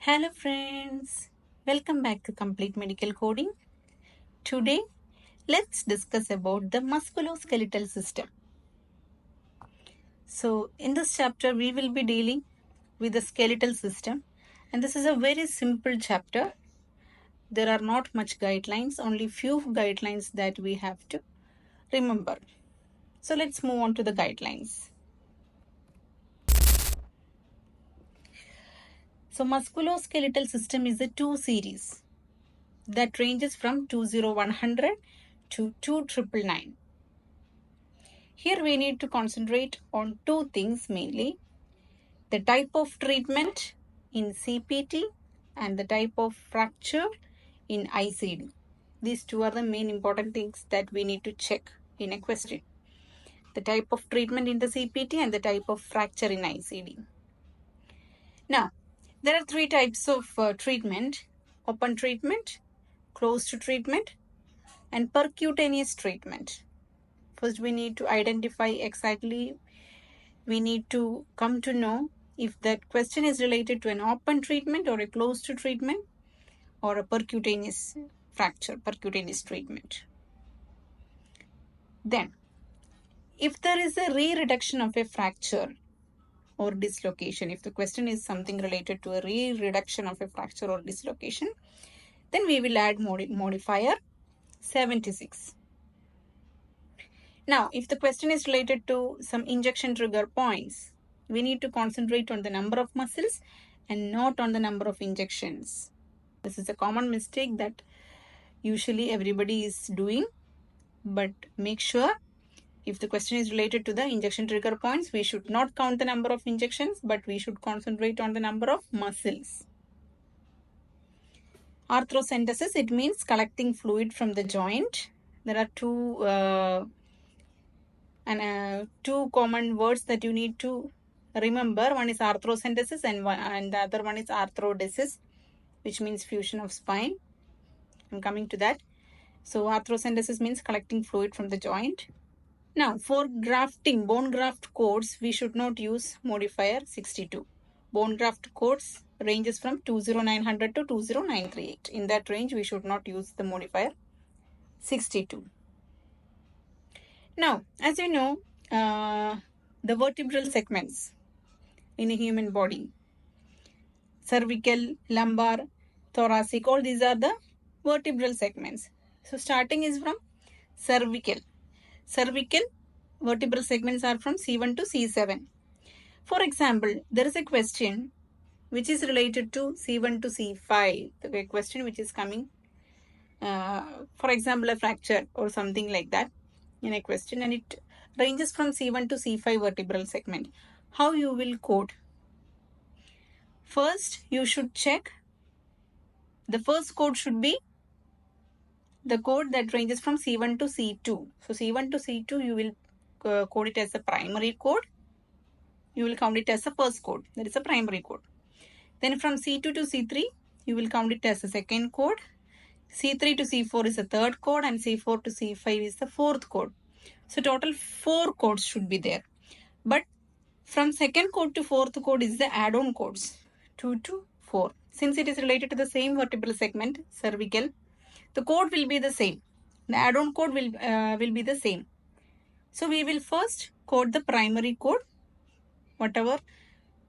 Hello friends, welcome back to Complete Medical Coding. Today, let's discuss about the musculoskeletal system. So, in this chapter, we will be dealing with the skeletal system, and this is a very simple chapter. There are not much guidelines, only few guidelines that we have to remember. So, let's move on to the guidelines. So, musculoskeletal system is a 2 series that ranges from 20100 to 2999. Here we need to concentrate on two things mainly: the type of treatment in CPT and the type of fracture in ICD. These two are the main important things that we need to check in a question: the type of treatment in the CPT and the type of fracture in ICD. Now, there are three types of treatment: open treatment, closed treatment, and percutaneous treatment. First, we need to identify exactly, we need to come to know if that question is related to an open treatment or a closed treatment or a percutaneous fracture, percutaneous treatment. Then, if there is a re-reduction of a fracture or dislocation, if the question is something related to a re-reduction of a fracture or dislocation, then we will add modifier 76. Now, if the question is related to some injection trigger points, we need to concentrate on the number of muscles and not on the number of injections. This is a common mistake that usually everybody is doing, but make sure if the question is related to the injection trigger points, we should not count the number of injections, but we should concentrate on the number of muscles. Arthrocentesis, it means collecting fluid from the joint. There are two common words that you need to remember. One is arthrocentesis and the other one is arthrodesis, which means fusion of spine. I'm coming to that. So arthrocentesis means collecting fluid from the joint. Now, for grafting, bone graft codes, we should not use modifier 62. Bone graft codes ranges from 20900 to 20938. In that range, we should not use the modifier 62. Now, as you know, the vertebral segments in a human body, cervical, lumbar, thoracic, all these are the vertebral segments. So, starting is from cervical. Cervical vertebral segments are from C1 to C7. For example, there is a question which is related to C1 to C5. The question which is coming, for example, a fracture or something like that in a question, and it ranges from C1 to C5 vertebral segment. How you will code? First, you should check. The first code should be the code that ranges from C1 to C2. So C1 to C2, you will code it as a primary code. You will count it as a first code. That is a primary code. Then from C2 to C3, you will count it as a second code. C3 to C4 is the third code, and C4 to C5 is the fourth code. So total 4 codes should be there. But from second code to fourth code is the add-on codes, 2 to 4. Since it is related to the same vertebral segment, cervical, the code will be the same. The add-on code will be the same. So we will first code the primary code. Whatever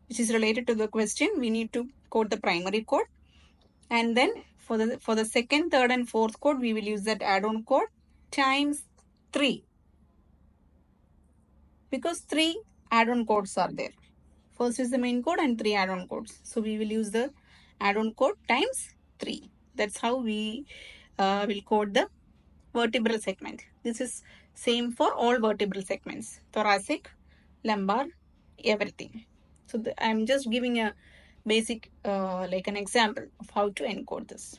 which is related to the question, we need to code the primary code. And then for the second, third, and fourth code, we will use that add-on code times 3. Because 3 add-on codes are there. First is the main code and 3 add-on codes. So we will use the add-on code times 3. That's how we will code the vertebral segment. This is same for all vertebral segments: thoracic, lumbar, everything. So I'm just giving a basic like an example of how to encode this.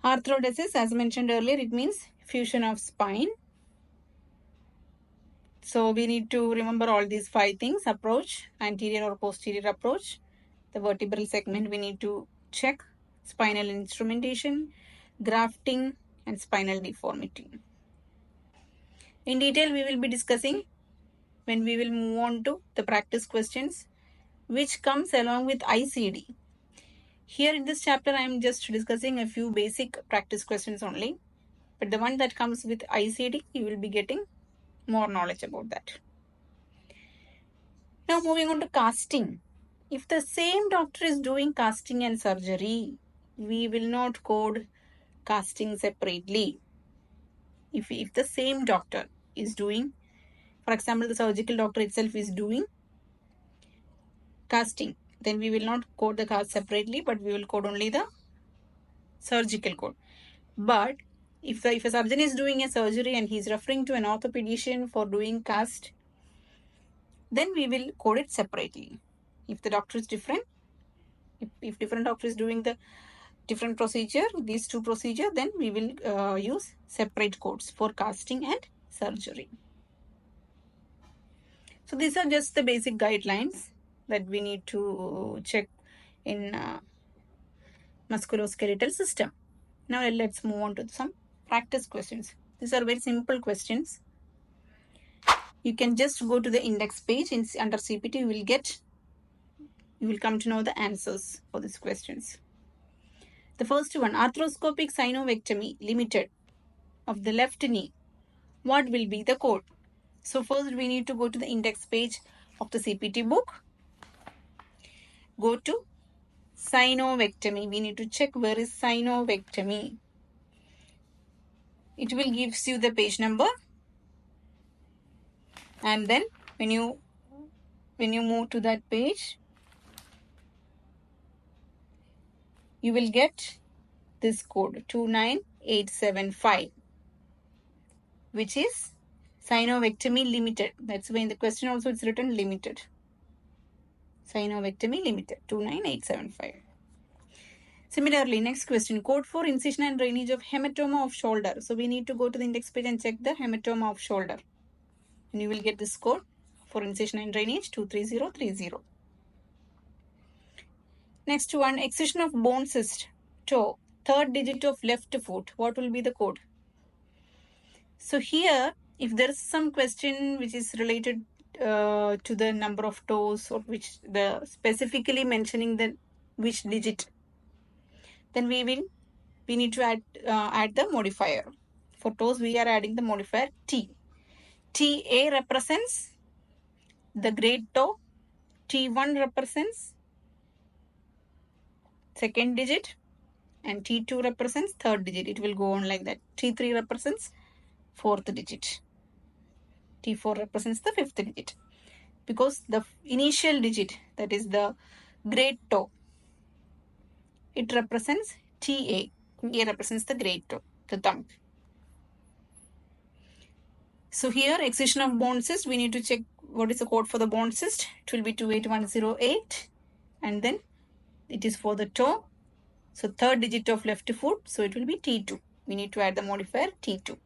Arthrodesis, as mentioned earlier, it means fusion of spine. So we need to remember all these 5 things: approach, anterior or posterior approach, the vertebral segment we need to check, spinal instrumentation, grafting, and spinal deformity. In detail, we will be discussing when we will move on to the practice questions, which comes along with ICD. Here in this chapter, I am just discussing a few basic practice questions only. But the one that comes with ICD, you will be getting more knowledge about that. Now moving on to casting. If the same doctor is doing casting and surgery, we will not code casting separately. If the same doctor is doing, for example, the surgical doctor itself is doing casting, then we will not code the cast separately, but we will code only the surgical code. But if a surgeon is doing a surgery and he is referring to an orthopedician for doing cast, then we will code it separately. If the doctor is different, if different doctor is doing the different procedure, these two procedure, then we will use separate codes for casting and surgery. So these are just the basic guidelines that we need to check in musculoskeletal system. Now let's move on to some practice questions. These are very simple questions. You can just go to the index page under CPT. You will come to know the answers for these questions. The first one, arthroscopic synovectomy limited of the left knee. What will be the code? So first we need to go to the index page of the CPT book. Go to synovectomy. We need to check where is synovectomy. It will give you the page number, and then when you move to that page, you will get this code 29875, which is synovectomy limited. That's why in the question also it's written limited. Synovectomy limited 29875. Similarly, next question, code for incision and drainage of hematoma of shoulder. So we need to go to the index page and check the hematoma of shoulder. And you will get this code for incision and drainage 23030. Next one, excision of bone cyst, toe, third digit of left foot. What will be the code? So here, if there is some question which is related to the number of toes, or which the specifically mentioning the which digit, then we need to add the modifier. For toes, we are adding the modifier T. TA represents the great toe. T1 represents second digit, and T2 represents third digit. It will go on like that. T3 represents fourth digit. T4 represents the fifth digit. Because the initial digit, that is the great toe, it represents TA. A represents the great toe, the thumb. So here, excision of bone cyst, we need to check what is the code for the bone cyst. It will be 28108, and then it is for the toe. So third digit of left foot, so it will be T2. We need to add the modifier T2.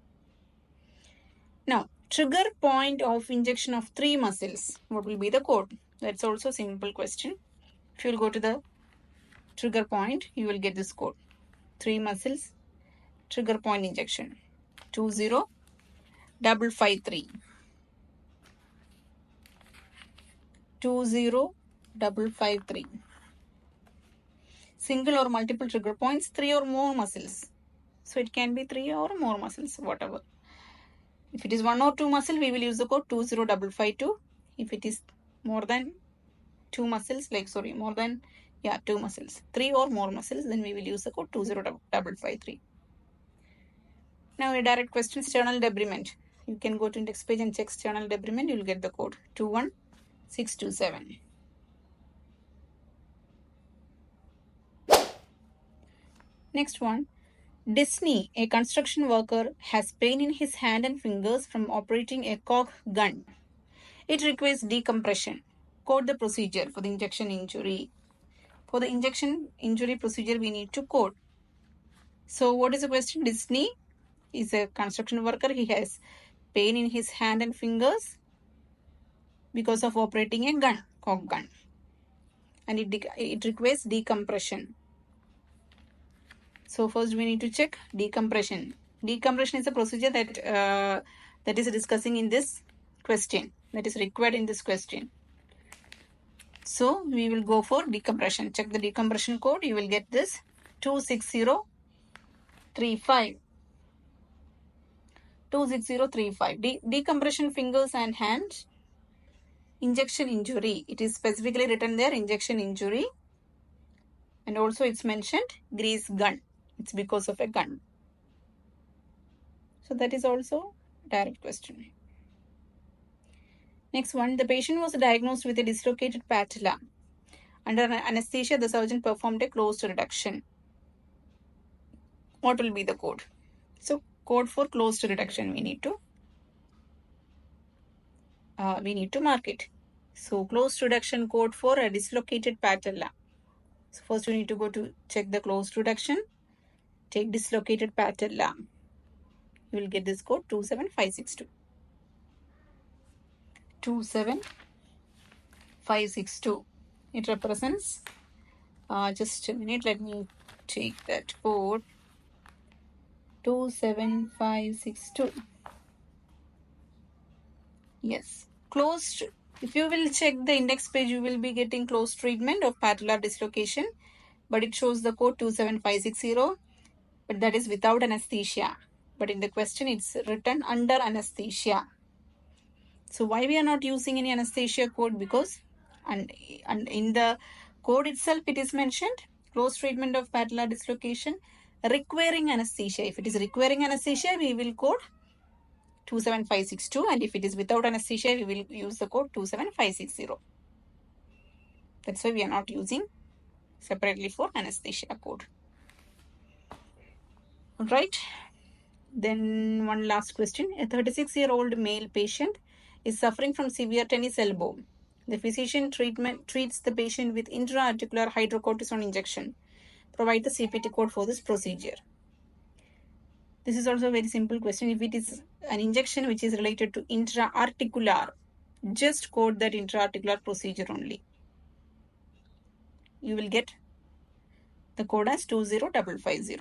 Now, trigger point of injection of 3 muscles. What will be the code? That's also a simple question. If you will go to the trigger point, you will get this code. 3 muscles, trigger point injection. 20553. 20553. Single or multiple trigger points, 3 or more muscles. So it can be 3 or more muscles, whatever. If it is 1 or 2 muscle, we will use the code 20552. If it is more than 2 muscles, 2 muscles, 3 or more muscles, then we will use the code 20553. Now a direct question, sternal debridement. You can go to index page and check sternal debridement. You will get the code 21627. Next one, Disney, a construction worker, has pain in his hand and fingers from operating a caulk gun. It requires decompression. Code the procedure for the injection injury. For the injection injury procedure, we need to code. So what is the question? Disney is a construction worker. He has pain in his hand and fingers because of operating a gun, caulk gun. And it requires decompression. So first we need to check decompression. Decompression is a procedure that is discussing in this question, that is required in this question. So we will go for decompression. Check the decompression code. You will get this 26035. 26035. Decompression fingers and hands. Injection injury. It is specifically written there, injection injury. And also it's mentioned grease gun. It's because of a gun. So that is also a direct question. Next one, the patient was diagnosed with a dislocated patella. Under anesthesia, the surgeon performed a closed reduction. What will be the code? So code for closed reduction we need to mark it. So closed reduction code for a dislocated patella. So first we need to go to check the closed reduction. Take dislocated patella. You will get this code 27562. 27562. It represents, just a minute, let me take that code. 27562. Yes, closed. If you will check the index page, you will be getting closed treatment of patellar dislocation, but it shows the code 27560, but that is without anesthesia. But in the question, it's written under anesthesia. So why we are not using any anesthesia code? Because and in the code itself, it is mentioned closed treatment of patellar dislocation requiring anesthesia. If it is requiring anesthesia, we will code 27562, and if it is without anesthesia, we will use the code 27560. That's why we are not using separately for anesthesia code. Alright. Then one last question. A 36-year-old male patient is suffering from severe tennis elbow. The physician treats the patient with intra-articular hydrocortisone injection. Provide the CPT code for this procedure. This is also a very simple question. If it is an injection which is related to intra-articular, just code that intra-articular procedure only. You will get the code as 20550.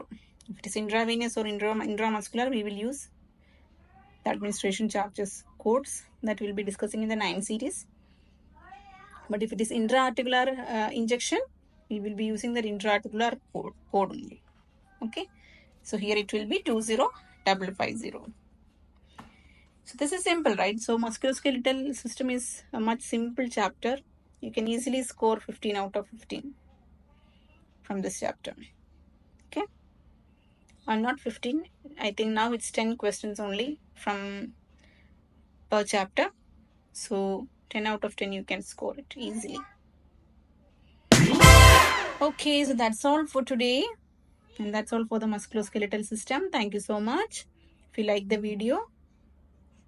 If it is intravenous or intramuscular, we will use the administration charges codes that we will be discussing in the 9 series. But if it is intra-articular injection, we will be using that intra-articular code only. Okay. So here it will be 20550. So this is simple, right? So musculoskeletal system is a much simple chapter. You can easily score 15 out of 15 from this chapter. Okay. Or not 15. I think now it's 10 questions only from per chapter. So 10 out of 10 you can score it easily. Okay, so that's all for today. And that's all for the musculoskeletal system. Thank you so much. If you like the video,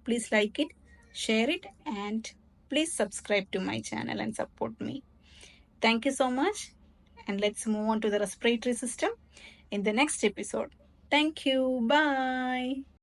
please like it, share it, and please subscribe to my channel and support me. Thank you so much. And let's move on to the respiratory system in the next episode. Thank you. Bye.